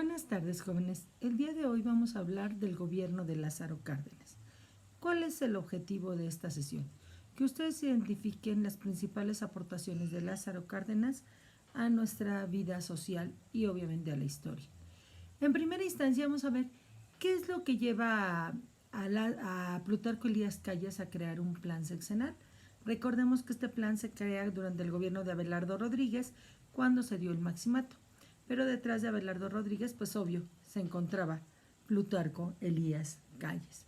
Buenas tardes, jóvenes. El día de hoy vamos a hablar del gobierno de Lázaro Cárdenas. ¿Cuál es el objetivo de esta sesión? Que ustedes identifiquen las principales aportaciones de Lázaro Cárdenas a nuestra vida social y obviamente a la historia. En primera instancia vamos a ver qué es lo que lleva a Plutarco Elías Calles a crear un plan sexenal. Recordemos que este plan se crea durante el gobierno de Abelardo Rodríguez cuando se dio el maximato. Pero detrás de Abelardo Rodríguez, pues obvio, se encontraba Plutarco Elías Calles.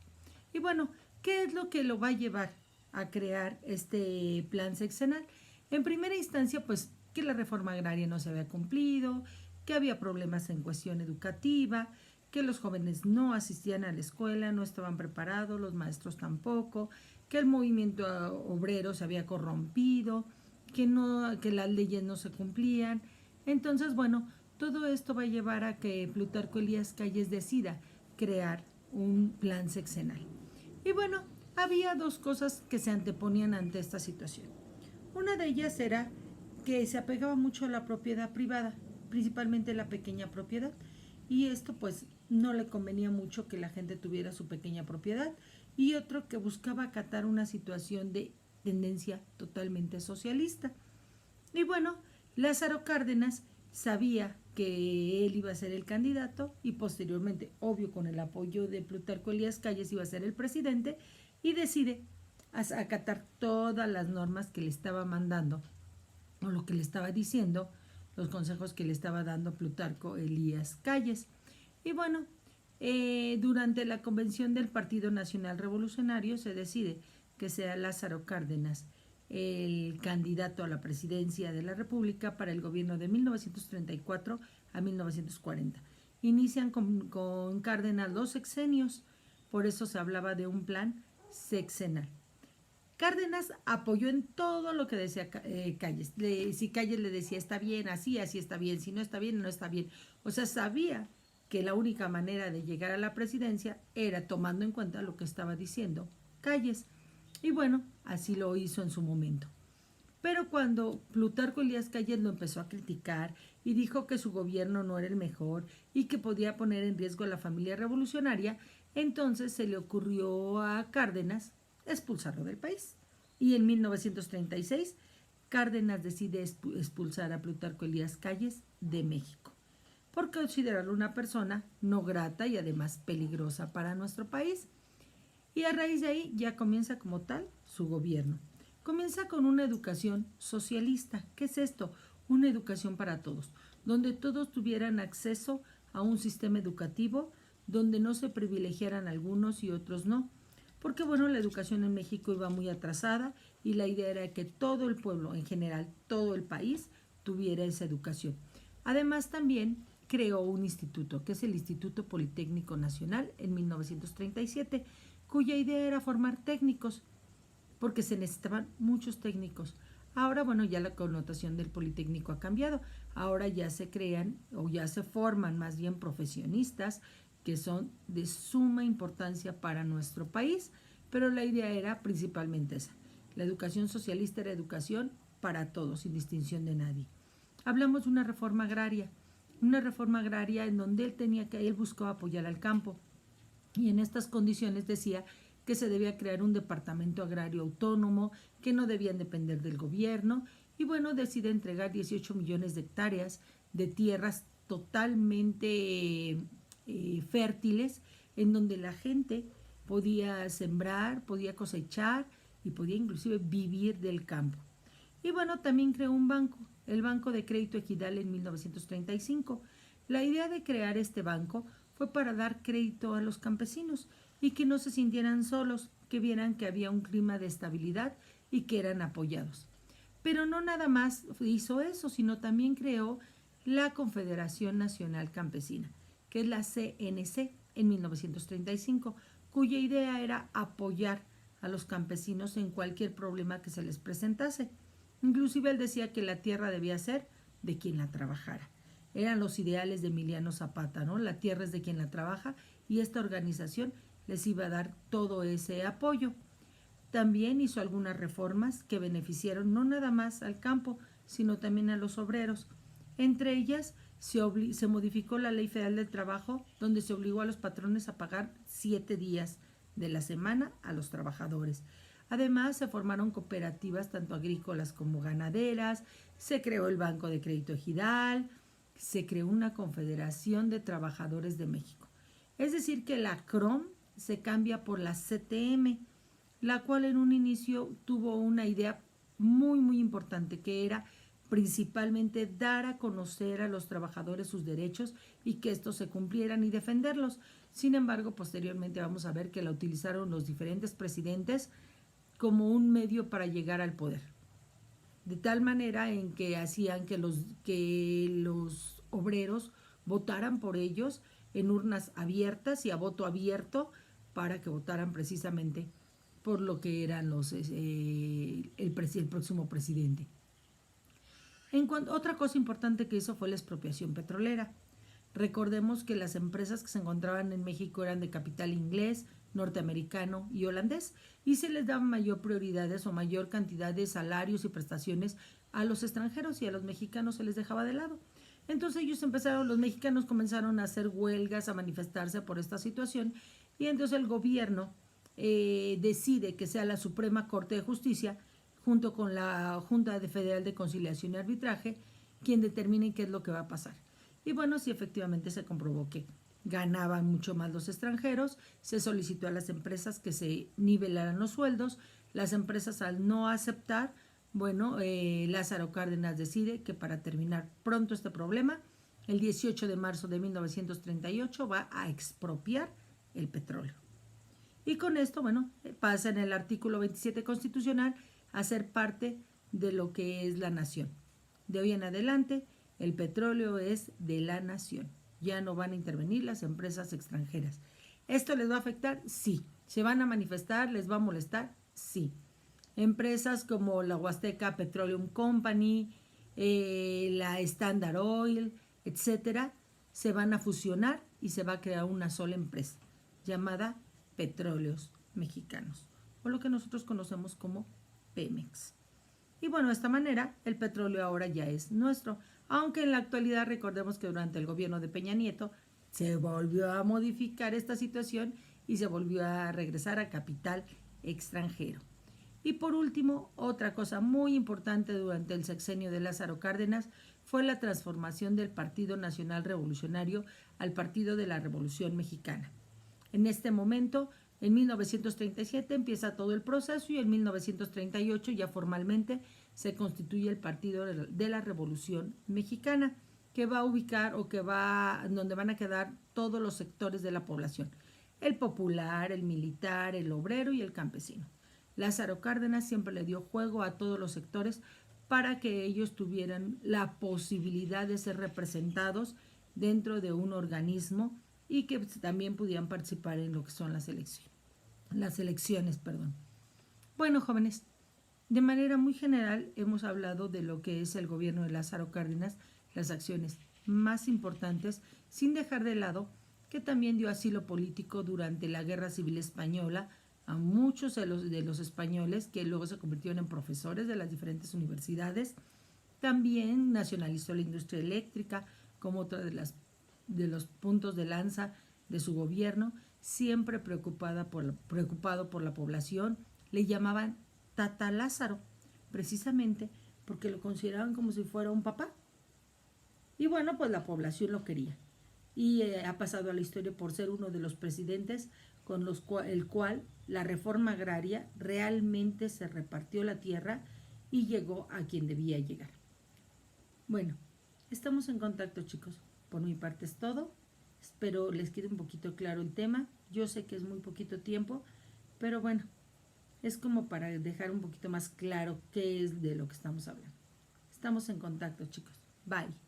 Y bueno, ¿qué es lo que lo va a llevar a crear este plan sexenal? En primera instancia, pues que la reforma agraria no se había cumplido, que había problemas en cuestión educativa, que los jóvenes no asistían a la escuela, no estaban preparados, los maestros tampoco, que el movimiento obrero se había corrompido, que las leyes no se cumplían. Entonces, bueno, todo esto va a llevar a que Plutarco Elías Calles decida crear un plan sexenal. Y bueno, había dos cosas que se anteponían ante esta situación. Una de ellas era que se apegaba mucho a la propiedad privada, principalmente la pequeña propiedad, y esto pues no le convenía mucho que la gente tuviera su pequeña propiedad, y otro que buscaba acatar una situación de tendencia totalmente socialista. Y bueno, Lázaro Cárdenas sabía que él iba a ser el candidato y posteriormente, obvio con el apoyo de Plutarco Elías Calles, iba a ser el presidente y decide acatar todas las normas que le estaba mandando o lo que le estaba diciendo, los consejos que le estaba dando Plutarco Elías Calles. Y bueno, durante la convención del Partido Nacional Revolucionario se decide que sea Lázaro Cárdenas el candidato a la presidencia de la República para el gobierno de 1934 a 1940. Inician con Cárdenas 2 sexenios, por eso se hablaba de un plan sexenal. Cárdenas apoyó en todo lo que decía Calles. Si Calles le decía está bien, así está bien, si no está bien, no está bien. O sea, sabía que la única manera de llegar a la presidencia era tomando en cuenta lo que estaba diciendo Calles. Y bueno, así lo hizo en su momento. Pero cuando Plutarco Elías Calles lo empezó a criticar y dijo que su gobierno no era el mejor y que podía poner en riesgo a la familia revolucionaria, entonces se le ocurrió a Cárdenas expulsarlo del país. Y en 1936, Cárdenas decide expulsar a Plutarco Elías Calles de México, por considerarlo una persona no grata y además peligrosa para nuestro país. Y a raíz de ahí ya comienza como tal su gobierno. Comienza con una educación socialista. ¿Qué es esto? Una educación para todos, donde todos tuvieran acceso a un sistema educativo, donde no se privilegiaran algunos y otros no. Porque bueno, la educación en México iba muy atrasada y la idea era que todo el pueblo, en general, todo el país, tuviera esa educación. Además también creó un instituto, que es el Instituto Politécnico Nacional en 1937, cuya idea era formar técnicos, porque se necesitaban muchos técnicos. Ahora, bueno, ya la connotación del Politécnico ha cambiado. Ahora ya se crean o ya se forman más bien profesionistas que son de suma importancia para nuestro país, pero la idea era principalmente esa. La educación socialista era educación para todos, sin distinción de nadie. Hablamos de una reforma agraria en donde él buscaba apoyar al campo. Y en estas condiciones decía que se debía crear un departamento agrario autónomo, que no debían depender del gobierno, y bueno, decide entregar 18 millones de hectáreas de tierras totalmente fértiles, en donde la gente podía sembrar, podía cosechar y podía inclusive vivir del campo. Y bueno, también creó un banco, el Banco de Crédito Ejidal en 1935. La idea de crear este banco fue para dar crédito a los campesinos y que no se sintieran solos, que vieran que había un clima de estabilidad y que eran apoyados. Pero no nada más hizo eso, sino también creó la Confederación Nacional Campesina, que es la CNC en 1935, cuya idea era apoyar a los campesinos en cualquier problema que se les presentase. Inclusive él decía que la tierra debía ser de quien la trabajara. Eran los ideales de Emiliano Zapata, ¿no? La tierra es de quien la trabaja y esta organización les iba a dar todo ese apoyo. También hizo algunas reformas que beneficiaron no nada más al campo, sino también a los obreros. Entre ellas se modificó la Ley Federal del Trabajo, donde se obligó a los patrones a pagar 7 días de la semana a los trabajadores. Además, se formaron cooperativas tanto agrícolas como ganaderas, se creó el Banco de Crédito Ejidal, se creó una Confederación de Trabajadores de México. Es decir, que la CROM se cambia por la CTM, la cual en un inicio tuvo una idea muy importante, que era principalmente dar a conocer a los trabajadores sus derechos y que estos se cumplieran y defenderlos. Sin embargo, posteriormente vamos a ver que la utilizaron los diferentes presidentes como un medio para llegar al poder. De tal manera en que hacían que los obreros votaran por ellos en urnas abiertas y a voto abierto para que votaran precisamente por lo que eran el próximo presidente. Otra cosa importante que hizo fue la expropiación petrolera. Recordemos que las empresas que se encontraban en México eran de capital inglés, norteamericano y holandés, y se les daban mayor prioridades o mayor cantidad de salarios y prestaciones a los extranjeros, y a los mexicanos se les dejaba de lado. Entonces los mexicanos comenzaron a hacer huelgas, a manifestarse por esta situación, y entonces el gobierno decide que sea la Suprema Corte de Justicia, junto con la Junta Federal de Conciliación y Arbitraje, quien determine qué es lo que va a pasar. Y bueno, sí, efectivamente se comprobó que ganaban mucho más los extranjeros, se solicitó a las empresas que se nivelaran los sueldos, las empresas al no aceptar, bueno, Lázaro Cárdenas decide que para terminar pronto este problema, el 18 de marzo de 1938 va a expropiar el petróleo. Y con esto, bueno, pasa en el artículo 27 constitucional a ser parte de lo que es la nación. De hoy en adelante, el petróleo es de la nación. Ya no van a intervenir las empresas extranjeras. ¿Esto les va a afectar? Sí. ¿Se van a manifestar? ¿Les va a molestar? Sí. Empresas como la Huasteca Petroleum Company, la Standard Oil, etcétera, se van a fusionar y se va a crear una sola empresa llamada Petróleos Mexicanos, o lo que nosotros conocemos como Pemex. Y bueno, de esta manera el petróleo ahora ya es nuestro, aunque en la actualidad recordemos que durante el gobierno de Peña Nieto se volvió a modificar esta situación y se volvió a regresar a capital extranjero. Y por último, otra cosa muy importante durante el sexenio de Lázaro Cárdenas fue la transformación del Partido Nacional Revolucionario al Partido de la Revolución Mexicana. En este momento, en 1937 empieza todo el proceso y en 1938 ya formalmente se constituye el Partido de la Revolución Mexicana, que va a ubicar donde van a quedar todos los sectores de la población: el popular, el militar, el obrero y el campesino. Lázaro Cárdenas siempre le dio juego a todos los sectores para que ellos tuvieran la posibilidad de ser representados dentro de un organismo y que también pudieran participar en lo que son las elecciones. Bueno, jóvenes, de manera muy general hemos hablado de lo que es el gobierno de Lázaro Cárdenas, las acciones más importantes, sin dejar de lado que también dio asilo político durante la Guerra Civil Española a muchos de los españoles que luego se convirtieron en profesores de las diferentes universidades. También nacionalizó la industria eléctrica como otra de los puntos de lanza de su gobierno, siempre preocupado por la población. Le llamaban Tata Lázaro, precisamente porque lo consideraban como si fuera un papá. Y bueno, pues la población lo quería. Y ha pasado a la historia por ser uno de los presidentes con el cual la reforma agraria realmente se repartió la tierra y llegó a quien debía llegar. Bueno, estamos en contacto, chicos. Por mi parte es todo. Espero les quede un poquito claro el tema. Yo sé que es muy poquito tiempo, pero bueno, es como para dejar un poquito más claro qué es de lo que estamos hablando. Estamos en contacto, chicos. Bye.